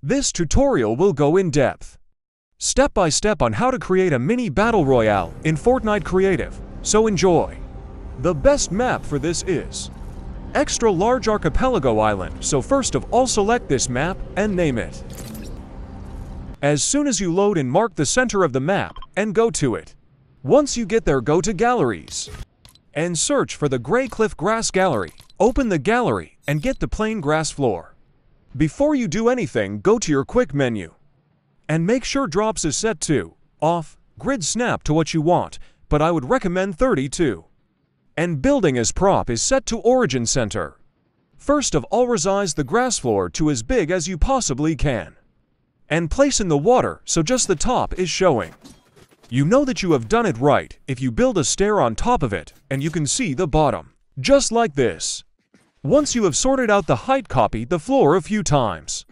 This tutorial will go in depth, step by step on how to create a mini battle royale in Fortnite Creative, so enjoy. The best map for this is Extra Large Archipelago Island, so first of all select this map and name it. As soon as you load and mark the center of the map and go to it. Once you get there, go to Galleries and search for the Gray Cliff Grass Gallery. Open the gallery and get the plain grass floor. Before you do anything, go to your quick menu and make sure drops is set to off, grid snap to what you want, but I would recommend 32. And building as prop is set to origin center. First of all, resize the grass floor to as big as you possibly can and place in the water so just the top is showing. You know that you have done it right if you build a stair on top of it and you can see the bottom, just like this. Once you have sorted out the height, copy the floor a few times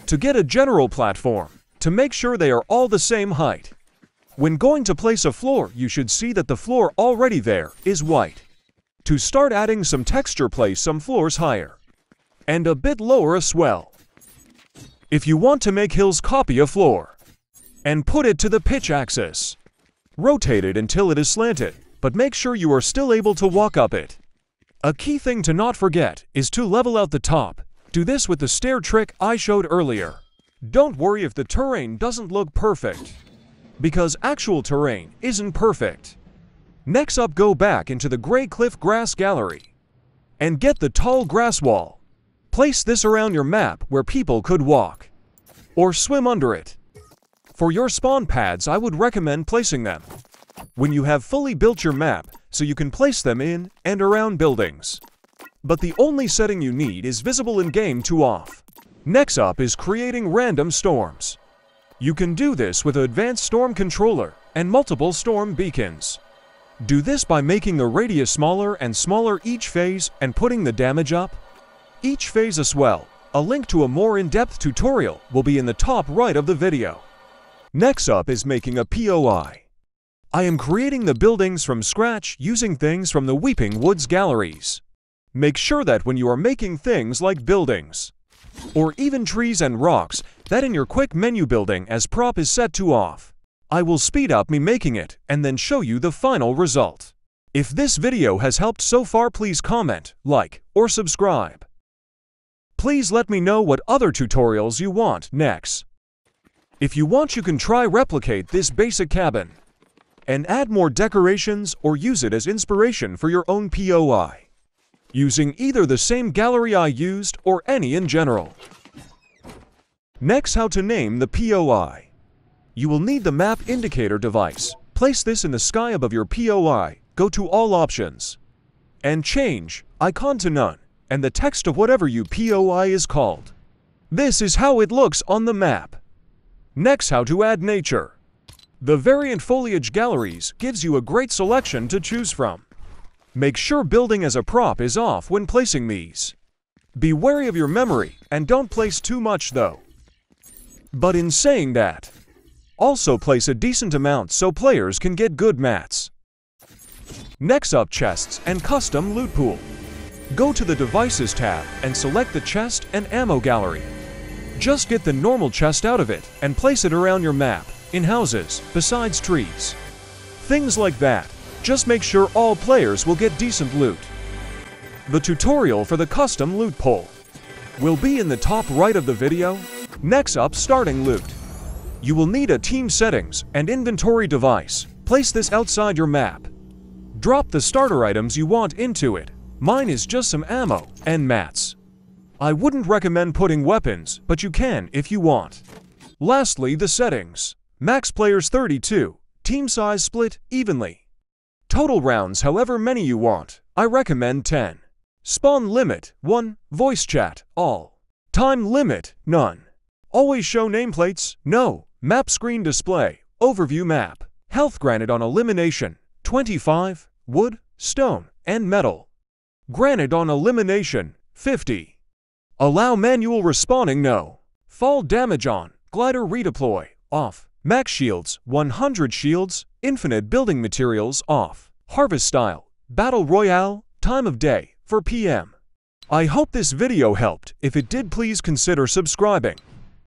to get a general platform to make sure they are all the same height. When going to place a floor, you should see that the floor already there is white. To start adding some texture, place some floors higher and a bit lower as well. If you want to make hills, copy a floor and put it to the pitch axis. Rotate it until it is slanted, but make sure you are still able to walk up it. A key thing to not forget is to level out the top. Do this with the stair trick I showed earlier. Don't worry if the terrain doesn't look perfect, because actual terrain isn't perfect. Next up, go back into the Gray Cliff Grass Gallery and get the tall grass wall. Place this around your map where people could walk or swim under it. For your spawn pads, I would recommend placing them when you have fully built your map so you can place them in and around buildings. But the only setting you need is visible in-game to off. Next up is creating random storms. You can do this with an advanced storm controller and multiple storm beacons. Do this by making the radius smaller and smaller each phase and putting the damage up each phase as well. A link to a more in-depth tutorial will be in the top right of the video. Next up is making a POI. I am creating the buildings from scratch using things from the Weeping Woods galleries. Make sure that when you are making things like buildings or even trees and rocks, that in your quick menu building as prop is set to off. I will speed up me making it and then show you the final result. If this video has helped so far, please comment, like, or subscribe. Please let me know what other tutorials you want next. If you want, you can try replicate this basic cabin and add more decorations or use it as inspiration for your own POI, using either the same gallery I used or any in general. Next, how to name the POI. You will need the map indicator device. Place this in the sky above your POI, go to all options, and change icon to none, and the text of whatever your POI is called. This is how it looks on the map. Next, how to add nature. The variant foliage galleries gives you a great selection to choose from. Make sure building as a prop is off when placing these. Be wary of your memory and don't place too much though. But in saying that, also place a decent amount so players can get good mats. Next up, chests and custom loot pool. Go to the Devices tab and select the chest and ammo gallery. Just get the normal chest out of it and place it around your map, in houses, besides trees. Things like that. Just make sure all players will get decent loot. The tutorial for the custom loot pool will be in the top right of the video. Next up, starting loot. You will need a team settings and inventory device. Place this outside your map. Drop the starter items you want into it. Mine is just some ammo and mats. I wouldn't recommend putting weapons, but you can if you want. Lastly, the settings. Max players 32. Team size split evenly. Total rounds however many you want. I recommend 10. Spawn limit 1. Voice chat all. Time limit none. Always show nameplates no. Map screen display overview map. Health granted on elimination 25. Wood, stone, and metal. Granted on elimination 50. Allow manual respawning no. Fall damage on. Glider redeploy off. Max shields 100 shields. Infinite building materials off. Harvest style Battle Royale. Time of day for PM. I hope this video helped. If it did, please consider subscribing.